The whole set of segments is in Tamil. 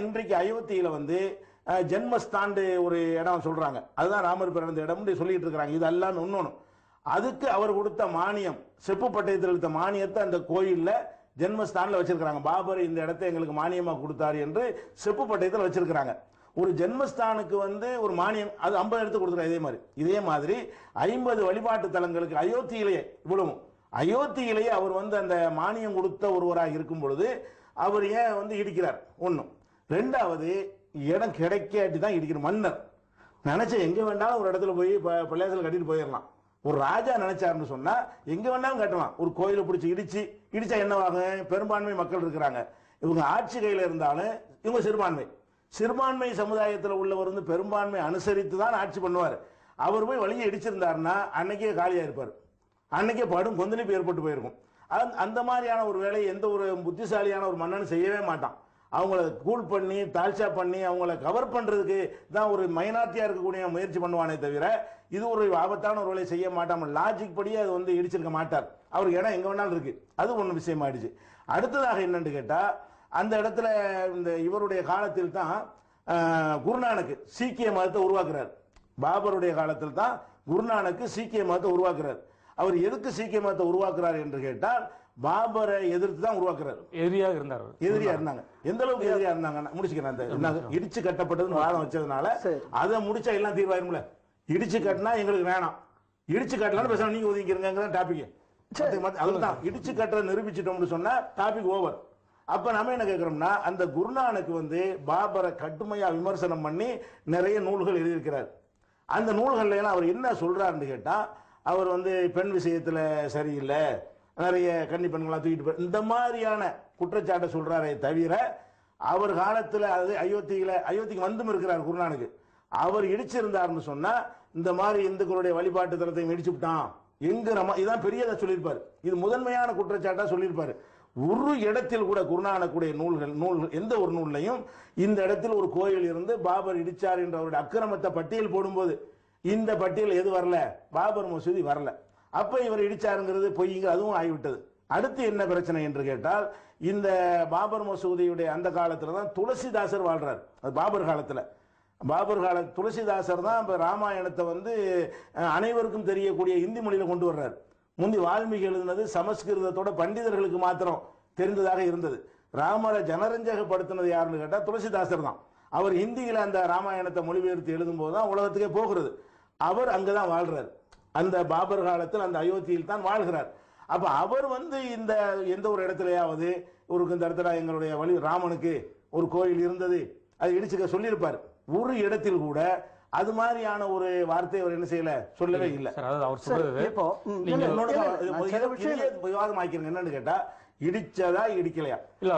இன்றைக்கு அயோத்தியில ஜென்மஸ்தாண்டு ஒரு இடம் சொல்றாங்க, அதுதான் ராமர் பிறந்த இடம் சொல்லிட்டு இருக்கிறாங்க. இது எல்லாம் இன்னொன்னு, அதுக்கு அவர் கொடுத்த மானியம், செப்பு பட்டயத்தில் எடுத்த மானியத்தை அந்த கோயில்ல ஜென்மஸ்தான்ல வச்சிருக்காங்க. பாபர் இந்த இடத்தை எங்களுக்கு மானியமா கொடுத்தாரு என்று செப்பு பட்டயத்தில் வச்சிருக்காங்க. ஒரு ஜென்மஸ்தானுக்கு ஒரு மானியம் அது 50 எடுத்து கொடுத்துருக்காங்க. இதே மாதிரி 50 வழிபாட்டு தலங்களுக்கு அயோத்தியிலேயே அயோத்தியிலேயே அவர் அந்த மானியம் கொடுத்த ஒருவராக இருக்கும் பொழுது அவர் ஏன் இடிக்கிறார்? ஒன்னும். ரெண்டாவது, இடம் கிடைக்காட்டி தான் இடிக்கிற. மன்னர் நினைச்ச எங்க வேண்டாலும் ஒரு இடத்துல போய் பள்ளியாசல் கட்டிட்டு போயிடலாம். ஒரு ராஜா நினைச்சாருன்னு சொன்னா எங்க வேண்டாலும் கட்டலாம். ஒரு கோயிலை பிடிச்சி இடிச்சா என்னவாகும்? பெரும்பான்மை மக்கள் இருக்கிறாங்க, இவங்க ஆட்சி கையில இருந்தாலும் இவங்க சிறுபான்மை சமுதாயத்தில் உள்ளவர் பெரும்பான்மை அனுசரித்து தான் ஆட்சி பண்ணுவார். அவர் போய் வழியை இடிச்சிருந்தாருன்னா அன்னைக்கே காலியா இருப்பார், அன்னைக்கே படும் கொந்தளிப்பு ஏற்பட்டு போயிருக்கும். அந்த மாதிரியான ஒரு வேலையை எந்த ஒரு புத்திசாலியான ஒரு மன்னன் செய்யவே மாட்டான். அவங்கள கூல் பண்ணி தாழ்ச்சா பண்ணி அவங்கள கவர் பண்றதுக்கு தான் ஒரு மைனாரிட்டியா இருக்கக்கூடிய முயற்சி பண்ணுவானே தவிர இது ஒரு ஆபத்தான ஒரு வேலையை செய்ய மாட்டான். லாஜிக் படியே அது இடிச்சிருக்க மாட்டார். அவருக்கு இடம் எங்க வேணாலும் இருக்கு. அது ஒண்ணு விஷயம் ஆயிடுச்சு. அடுத்ததாக என்னன்னு கேட்டா, அந்த இடத்துல இந்த இவருடைய காலத்தில் தான் குருநானக் சீக்கிய மதத்தை உருவாக்குறார். பாபருடைய காலத்தில் தான் குருநானக் சீக்கிய மதத்தை உருவாக்குறார். அவர் எதுக்கு சீக்கிய மதத்தை உருவாக்குறார் என்று கேட்டால் பாபரை எதிர்த்து தான் உருவாக்குறாரு. எதிரியா இருந்தாங்க. எந்த அளவுக்கு எதிரியா இருந்தாங்க முடிச்சுக்கிறேன். இடிச்சு கட்டப்பட்டதுன்னு வாதம் வச்சதுனால அதை முடிச்சா எல்லாம் தீர்வாயிரும்ல. இடிச்சு கட்டினா எங்களுக்கு வேணாம், இடிச்சு கட்டலாம் பேச நீங்க ஒதுங்கிக்கிறங்க டாபிக். அதுதான் இடிச்சு கட்டுற நிரூபிச்சிட்டோம்னு சொன்னா டாபிக் ஓவர். அப்ப நம்ம என்ன கேட்கிறோம்னா, அந்த குருநானக் பாபரை கடுமையா விமர்சனம் பண்ணி நிறைய நூல்கள் எழுதியிருக்கிறார். அந்த நூல்கள் எல்லாம் அவர் என்ன சொல்றாருன்னு கேட்டா, அவர் பெண் விஷயத்துல சரியில்லை, நிறைய கன்னி பெண்களா தூக்கிட்டு இந்த மாதிரியான குற்றச்சாட்டை சொல்றாரே தவிர அவர் காலத்துல அயோத்திக்கு வந்தும் இருக்கிறார் குருநானக். அவர் இடிச்சிருந்தாருன்னு சொன்னா இந்த மாதிரி இந்துக்களுடைய வழிபாட்டு தலத்தையும் இடிச்சு விட்டான் இதான் பெரியதா சொல்லியிருப்பாரு. இது முதன்மையான குற்றச்சாட்டா சொல்லியிருப்பாரு. ஒரு இடத்தில் கூட குருநானக்குடைய நூல்கள் எந்த ஒரு நூல்லையும் இந்த இடத்தில் ஒரு கோயில் இருந்து பாபர் இடிச்சார் என்ற அவருடைய அக்கிரமத்தை பட்டியல் போடும்போது இந்த பட்டியல் எது வரல? பாபர் மசூதி வரல. அப்ப இவர் இடிச்சாருங்கிறது பொய்ங்க, அதுவும் ஆகிவிட்டது. அடுத்து என்ன பிரச்சனை என்று கேட்டால், இந்த பாபர் மசூதியுடைய அந்த காலத்துல தான் துளசிதாசர் வாழ்றார். அது பாபர் காலத்துல துளசிதாசர் தான் ராமாயணத்தை அனைவருக்கும் தெரியக்கூடிய இந்தி மொழியில கொண்டு வர்றார். முந்தி வால்மீகி எழுதினது சமஸ்கிருதத்தோட பண்டிதர்களுக்கு மாத்திரம் தெரிந்ததாக இருந்தது. ராமரை ஜனரஞ்சகப்படுத்தினது யாருன்னு கேட்டா துளசிதாசர் தான். அவர் ஹிந்தியில அந்த ராமாயணத்தை மொழிபெயர்த்து எழுதும் போதுதான் உலகத்துக்கே போகிறது. அவர் அங்கதான் வாழ்றார். அந்த பாபர் காலத்தில் அந்த அயோத்தியில் தான் வாழ்கிறார். அப்ப அவர் இந்த எந்த ஒரு இடத்துலயாவது இந்த இடத்துல எங்களுடைய வழி ராமனுக்கு ஒரு கோயில் இருந்தது அது இடிச்சுக்க சொல்லியிருப்பார். ஒரு இடத்தில் கூட அது மாதிரியான ஒரு வார்த்தை அவர் என்ன செய்யல, சொல்லவே இல்லை. விவாதம் ஆக்கிறீங்க என்னன்னு கேட்டா, இடிச்சதா இடிக்கலையா இல்ல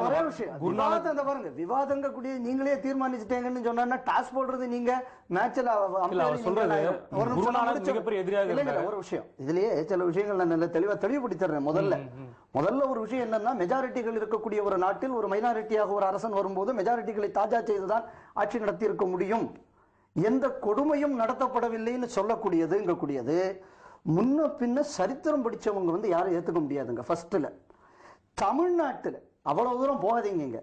ஒரே விஷயம் பாருங்க. விவாதங்க கூடிய நீங்களே தீர்மானிச்சுட்டேங்கன்னு சொன்னா டாஸ் போடுறது நீங்க மேட்ச்ல ஒரு விஷயம். இதுலயே சில விஷயங்கள் நான் நல்ல தெளிவுபடுத்திடுறேன். முதல்ல ஒரு விஷயம் என்னன்னா, மெஜாரிட்டிகள் இருக்கக்கூடிய ஒரு நாட்டில் ஒரு மைனாரிட்டியாக ஒரு அரசன் வரும்போது மெஜாரிட்டிகளை தாஜா செய்துதான் ஆட்சி நடத்தி இருக்க முடியும். எந்த கொடுமையும் நடத்தப்படவில்லைன்னு சொல்லக்கூடியது முன்ன பின்ன சரித்திரம் படிச்சவங்க யாரும் ஏத்துக்க முடியாதுங்க. ஃபர்ஸ்ட்ல தமிழ்நாட்டில் அவ்வளவு தூரம் போகாதீங்க.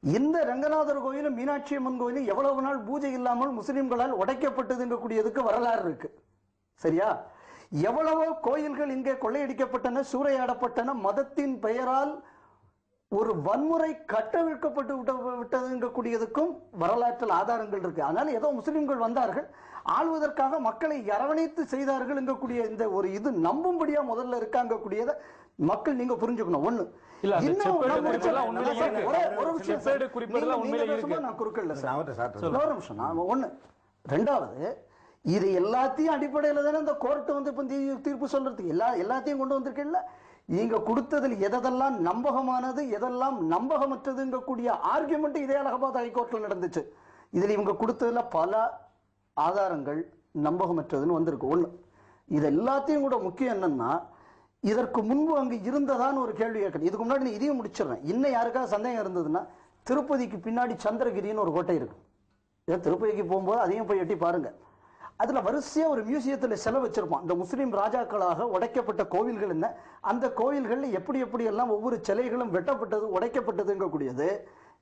இந்த ரங்கநாதர் கோயிலும் மீனாட்சி அம்மன் கோயிலும் எவ்வளவு நாள் பூஜை இல்லாமல் முஸ்லிம்களால் உடைக்கப்பட்டதுங்கக்கூடியதுக்கு வரலாறு இருக்கு. சரியா? எவ்வளவோ கோயில்கள் இங்கே கொள்ளையடிக்கப்பட்டன, சூறையாடப்பட்டன, மதத்தின் பெயரால் ஒரு வன்முறை கட்டவிழ்க்கப்பட்டு விட்டதுங்கக்கூடியதுக்கும் வரலாற்றில் ஆதாரங்கள் இருக்கு. அதனால ஏதோ முஸ்லிம்கள் வந்தார்கள், ஆள்வதற்காக மக்களை அரவணைத்து செய்தார்கள் என்கக்கூடிய இந்த ஒரு இது நம்பும்படியா முதல்ல இருக்காங்கக்கூடியத மக்கள் நீங்க புரிஞ்சுக்கணும். ஒண்ணு ரெண்டாவது, இது எல்லாத்தையும் அடிப்படையில் தானே இந்த கோர்ட்டு தீர்ப்பு சொல்றதுக்கு எல்லாத்தையும் கொண்டு வந்திருக்கல. நீங்க கொடுத்ததில் எதெல்லாம் நம்பகமானது எதெல்லாம் நம்பகமற்றதுங்கக்கூடிய ஆர்குமெண்ட் இதே அலகாபாத் ஹைகோர்ட்ல நடந்துச்சு. இதுல இவங்க கொடுத்ததுல பல ஆதாரங்கள் நம்பகமற்றதுன்னு வந்திருக்கு. ஒண்ணு, இது எல்லாத்தையும் கூட முக்கியம் என்னன்னா, இதற்கு முன்பு அங்கு இருந்ததான்னு ஒரு கேள்வி கேட்கணும். இதுக்கு முன்னாடி நான் இதையும் முடிச்சிடறேன். இன்னும் யாருக்காவது சந்தேகம் இருந்ததுன்னா, திருப்பதிக்கு பின்னாடி சந்திரகிரின்னு ஒரு கோட்டை இருக்கு. திருப்பதிக்கு போகும்போது அதையும் போய் எட்டி பாருங்க. அதுல வரிசையா ஒரு மியூசியத்துல செலவு வச்சிருப்பான். இந்த முஸ்லீம் ராஜாக்களாக உடைக்கப்பட்ட கோவில்கள் என்ன, அந்த கோவில்கள் எப்படி எப்படி எல்லாம் ஒவ்வொரு சிலைகளும் வெட்டப்பட்டது உடைக்கப்பட்டதுங்க கூடியது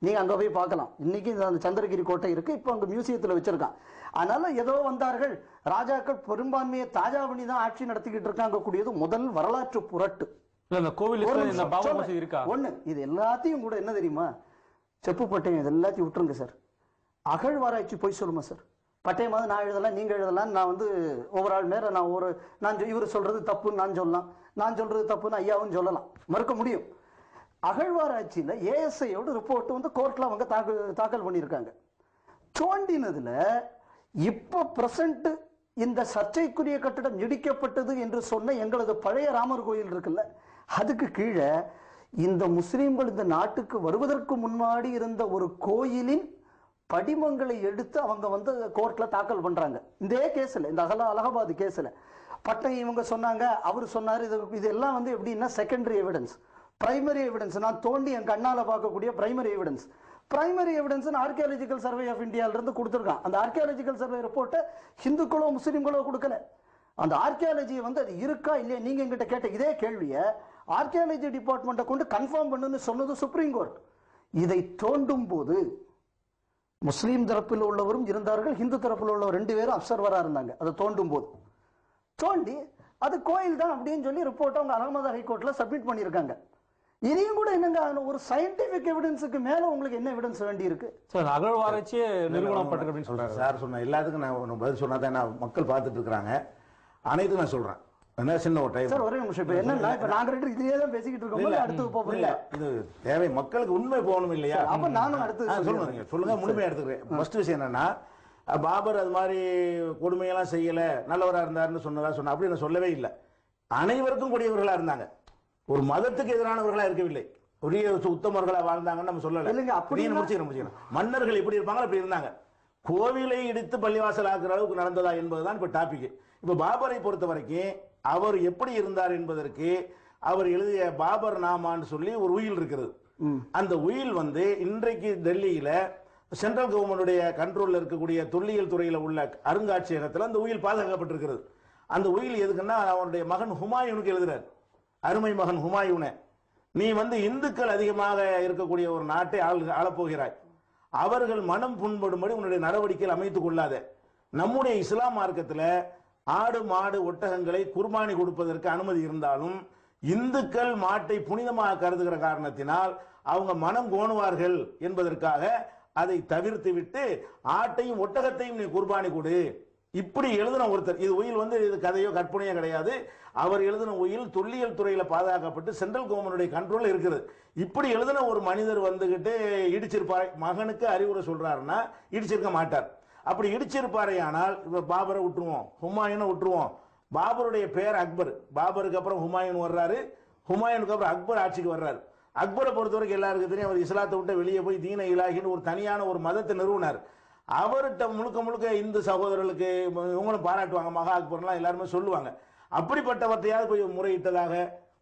நீங்க அங்க போய் பார்க்கலாம். இன்னைக்கு அந்த சந்திரகிரி கோட்டை இருக்கு, இப்போ அங்க மியூசியத்துல வச்சிருக்கான். அதனால ஏதோ வந்தார்கள் ராஜாக்கள் பெரும்பான்மையை தாஜா பண்ணி தான் ஆட்சி நடத்திக்கிட்டு இருக்காங்க கூடியது முதல் வரலாற்று புரட்டு. இந்த கோவில் இந்த பாபர் மசூதி இருக்கா ஒண்ணு இது எல்லாத்தையும் கூட என்ன தெரியுமா, செப்பு பட்டயம் இது எல்லாத்தையும் விட்டுருங்க சார். அகழ்வாராய்ச்சி போய் சொல்லுமா சார், பட்டயமாவது நான் எழுதலாம் நீங்க எழுதலாம், நான் வந்து ஒவ்வொரு ஆள் மேல நான் இவர் சொல்றது தப்புன்னு நான் சொல்லலாம், நான் சொல்றது தப்புன்னு ஐயாவும் சொல்லலாம், மறுக்க முடியும். அகழ்வாராய்ச்சியில ஏஎஸ்ஐயோட ரிப்போர்ட் வந்து கோர்ட்ல அவங்க தாக்கல் பண்ணியிருக்காங்க. தோண்டினதுல இப்ப பிரசன்ட் இந்த சர்ச்சைக்குரிய கட்டிடம் இடிக்கப்பட்டது என்று சொன்ன எங்களது பழைய ராமர் கோயில் இருக்குல்ல, அதுக்கு கீழே இந்த முஸ்லிம்கள் இந்த நாட்டுக்கு வருவதற்கு முன்னாடி இருந்த ஒரு கோயிலின் படிமங்களை எடுத்து அவங்க வந்து கோர்ட்ல தாக்கல் பண்றாங்க. இதே கேஸ்ல, இந்த அலகாபாத் கேஸ்ல பட்டம் இவங்க சொன்னாங்க, அவர் சொன்னாரு, இதெல்லாம் வந்து எப்படின்னா செகண்டரி எவிடன்ஸ். பிரைமரி எவிடன்ஸ் நான் தோண்டி என் கண்ணால பார்க்கக்கூடிய primary evidence. Primary evidence archaeological survey of இந்தியால இருந்து கொடுத்துருக்கான். அந்த ஆர்கியாலஜிக்கல் சர்வே ரிப்போர்ட்டை ஹிந்துக்களோ முஸ்லிம்களோ கொடுக்கல. அந்த ஆர்கியாலஜியை வந்து அது இருக்கா இல்லையா நீங்க எங்கிட்ட கேட்ட இதே கேள்வியை ஆர்கியாலஜி டிபார்ட்மெண்ட்டை கொண்டு கன்ஃபார்ம் பண்ணுன்னு சொன்னது சுப்ரீம் கோர்ட். இதை தோண்டும் போது முஸ்லீம் தரப்பில் உள்ளவரும் இருந்தார்கள், ஹிந்து தரப்பில் உள்ளவர் 2 பேரும் அப்சர்வரா இருந்தாங்க. அதை தோண்டும் போது தோண்டி அது கோயில் தான் அப்படின்னு சொல்லி ரிப்போர்ட் அவங்க அலகாபாத் ஹைகோர்ட்ல சப்மிட் பண்ணியிருக்காங்க. இதையும் கூட என்னங்க ஒரு சயின்டிபிக் எவிடன்ஸுக்கு மேல உங்களுக்கு என்ன எவிடன்ஸ் வேண்டி இருக்கு சார்? அகழ்வாராய்ச்சியே நிறுவனப்பட்டிருக்கு அப்படின்னு சொல்றாரு சார். சொன்ன எல்லாத்துக்கும் நான் பதில் சொன்னா தான் மக்கள் பார்த்துட்டு இருக்காங்க. அனைத்தும் நான் சொல்றேன். என்ன சின்ன ஒரு டைம் சார், ஒரே நிமிஷம். இப்ப என்னன்னா இப்ப நாங்க 2 இதே தான் பேசிக்கிட்டு இருக்கோம். அடுத்து போறீங்க. இது தேவை, மக்களுக்கு உண்மை போகணும் இல்லையா? அப்ப நானும் அடுத்து சொல்லுங்க முழுமையா எடுத்துக்கிறேன். ஃபர்ஸ்ட் விஷயம் என்னன்னா, பாபர் அது மாதிரி கொடுமையெல்லாம் செய்யல, நல்லவரா இருந்தாருன்னு சொன்னதா சொன்ன, அப்படி நான் சொல்லவே இல்லை. அனைவருக்கும் கூடியவர்களா இருந்தாங்க, ஒரு மதத்துக்கு எதிரானவர்களா இருக்கவில்லை, உரிய உத்தமர்களா வாழ்ந்தாங்கன்னு நம்ம சொல்லல. முடிச்சுக்கிறேன். மன்னர்கள் எப்படி இருப்பாங்க அப்படி இருந்தாங்க. கோவிலை இடித்து பள்ளிவாசல் ஆக்குற அளவுக்கு நடந்ததா என்பதுதான் இப்ப டாபிக். இப்ப பாபரை பொறுத்த வரைக்கும் அவர் எப்படி இருந்தார் என்பதற்கு அவர் எழுதிய பாபர் நாமான்னு சொல்லி ஒரு உயில் இருக்கிறது. அந்த உயில் வந்து இன்றைக்கு டெல்லியில சென்ட்ரல் கவர்மெண்டுடைய கண்ட்ரோல்ல இருக்கக்கூடிய தொல்லியல் துறையில உள்ள அருங்காட்சியகத்தில் அந்த உயில் பாதுகாக்கப்பட்டிருக்கிறது. அந்த உயில் எதுக்குன்னா அவருடைய மகன் ஹுமாயூனுக்கு எழுதுறாரு. அருமை மகன் ஹுமாயூனே, நீ வந்து இந்துக்கள் அதிகமாக இருக்கக்கூடிய ஒரு நாட்டை ஆளப்போகிறாய், அவர்கள் மனம் புண்படும்படி உன்னுடைய நடவடிக்கைகள் அமைத்துக் கொள்ளாத. நம்முடைய இஸ்லாம் மார்க்கத்தில் ஆடு மாடு ஒட்டகங்களை குர்பானி கொடுப்பதற்கு அனுமதி இருந்தாலும் இந்துக்கள் மாட்டை புனிதமாக கருதுகிற காரணத்தினால் அவங்க மனம் கோணுவார்கள் என்பதற்காக அதை தவிர்த்து விட்டு ஆட்டையும் ஒட்டகத்தையும் நீ குர்பானி கொடு. இப்படி எழுதின ஒருத்தர். இது உயில் வந்து இது கதையோ கற்பனையோ கிடையாது. அவர் எழுதின உயில் தொல்லியல் துறையில பாதுகாக்கப்பட்டு சென்ட்ரல் கவர்மெண்டுடைய கண்ட்ரோல் இருக்குது. இப்படி எழுதின ஒரு மனிதர் வந்துகிட்டு இடிச்சிருப்பார், மகனுக்கு அறிவுரை சொல்றாருன்னா இடிச்சிருக்க மாட்டார். அப்படி இடிச்சிருப்பாரே ஆனால் பாபரை விட்டுருவோம், ஹுமாயூனை விட்டுருவோம். பாபருடைய பேர் அக்பர், பாபருக்கு அப்புறம் ஹுமாயூன் வர்றாரு, ஹுமாயூனுக்கு அப்புறம் அக்பர் ஆட்சிக்கு வர்றாரு. அக்பரை பொறுத்தவரைக்கும் எல்லாருக்கும் தெரியும், அவர் இஸ்லாத்தை விட்டு வெளியே போய் தீன இலாகின்னு ஒரு தனியான ஒரு மதத்தை நிறுவனார். அவர்கிட்ட முழுக்க முழுக்க இந்து சகோதரர்களுக்கு இவங்களும் பாராட்டுவாங்க, மகா அக்பர்லாம் எல்லாருமே சொல்லுவாங்க. அப்படிப்பட்டவற்றையாவது போய் முறையிட்டதாக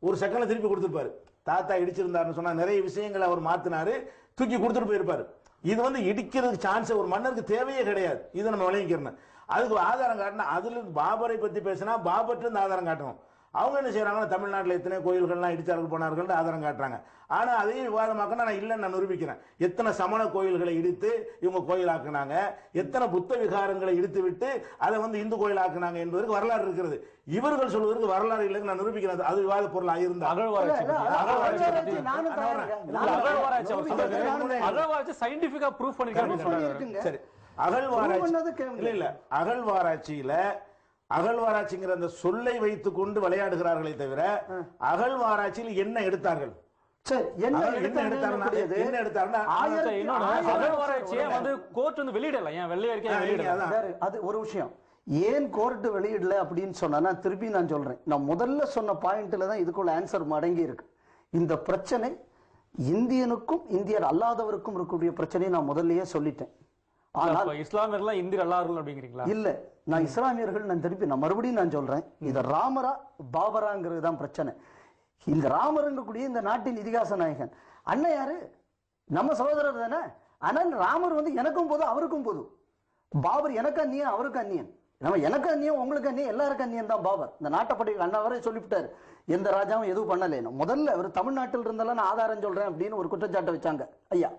ஒரு செகண்ட்ல திருப்பி கொடுத்துருப்பாரு. தாத்தா இடிச்சிருந்தாருன்னு சொன்னா நிறைய விஷயங்களை அவர் மாத்தினாரு, தூக்கி கொடுத்துட்டு போயிருப்பாரு. இது வந்து இடிக்கிறதுக்கு சான்ஸ் ஒரு மன்னருக்கு தேவையே கிடையாது. இதை நம்ம விளங்கிக்கிறோம். அதுக்கு ஆதாரம் காட்டினா அதுல பாபரை பத்தி பேசினா பாபர்ட்டு இருந்து ஆதாரம் காட்டணும். அவங்க என்ன செய்யறாங்கன்னா தமிழ்நாட்டில் எத்தனை கோயில்கள்லாம் இடிச்சார்கள் போனார்கள் ஆதாரம் காட்டுறாங்க. ஆனா அதையும் விவாதமாக்க நான் இல்லைன்னு நான் நிரூபிக்கிறேன். எத்தனை சமண கோயில்களை இடித்து இவங்க கோயில் ஆக்குனாங்க, எத்தனை புத்த விகாரங்களை இடித்து விட்டு அதை வந்து இந்து கோயில் ஆக்குனாங்க என்பதற்கு வரலாறு இருக்கிறது. இவர்கள் சொல்வதற்கு வரலாறு இல்லைன்னு நான் நிரூபிக்கிறேன். அது விவாத பொருள் ஆயிருந்தா சயின்டிபிக்கா ப்ரூஃப் பண்ணிருக்காங்க. சரி, அகழ்வாராய்ச்சியில அகழ்வாராய்ச்சிங்கிற அந்த சொல்லை வைத்துக் கொண்டு விளையாடுகிறார்களே தவிர அகழ்வாராய்ச்சியில் என்ன எடுத்தார்கள், ஒரு விஷயம் ஏன் கோர்ட் வெளியிடல அப்படின்னு சொன்னா திருப்பி நான் சொல்றேன். நான் முதல்ல சொன்ன பாயிண்ட்ல தான் இதுக்குள்ள ஆன்சர் அடங்கி இருக்கு. இந்த பிரச்சனை இந்தியனுக்கும் இந்தியர் அல்லாதவருக்கும் இருக்கக்கூடிய பிரச்சனையை நான் முதல்லயே சொல்லிட்டேன். இஸ்லாமியர்கள் இந்தியர் அல்லாதவர்கள் அப்படிங்கிறீங்களா? இல்ல, நான் இஸ்லாமியர்கள் நான் திருப்பி நான் மறுபடியும் நான் சொல்றேன். இது ராமரா பாபராங்கிறது தான் பிரச்சனை. இந்த ராமருங்கக்கூடிய இந்த நாட்டின் இதிகாச நாயகன் அண்ணன் யாரு, நம்ம சகோதரர் தானே. ஆனால் ராமர் வந்து எனக்கும் போதும் அவருக்கும் போதும். பாபர் எனக்கு அந்நியன் அவருக்கு அந்நியன், நம்ம எனக்கு அந்நியம் உங்களுக்கு அந்நியம் எல்லாருக்கும் அந்நியன் தான் பாபர். இந்த நாட்டப்படி அண்ணா வரை சொல்லிவிட்டாரு, எந்த ராஜாவும் எதுவும் பண்ணல. முதல்ல அவர் தமிழ்நாட்டில் இருந்தாலும் நான் ஆதாரம் சொல்றேன் அப்படின்னு ஒரு குற்றச்சாட்டை வச்சாங்க ஐயா.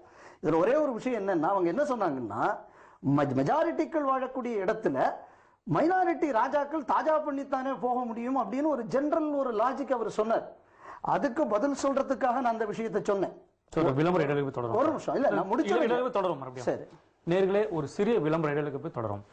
இதுல ஒரே ஒரு விஷயம் என்னன்னா, அவங்க என்ன சொன்னாங்கன்னா, மெஜாரிட்டிகள் வாழக்கூடிய இடத்துல மைனாரிட்டி ராஜாக்கள் தாஜா பண்ணித்தானே போக முடியும் அப்படின்னு ஒரு ஜெனரல் ஒரு லாஜிக் அவர் சொன்னார். அதுக்கு பதில் சொல்றதுக்காக நான் அந்த விஷயத்தை சொன்னேன். விளம்பர இடைவெளி தொடரும். ஒரு நிமிஷம் இல்ல, நான் முடிச்ச தொடரும். சரி நேர்களே, ஒரு சிறிய விளம்பர இடைவெளிக்கு போய் தொடரும்.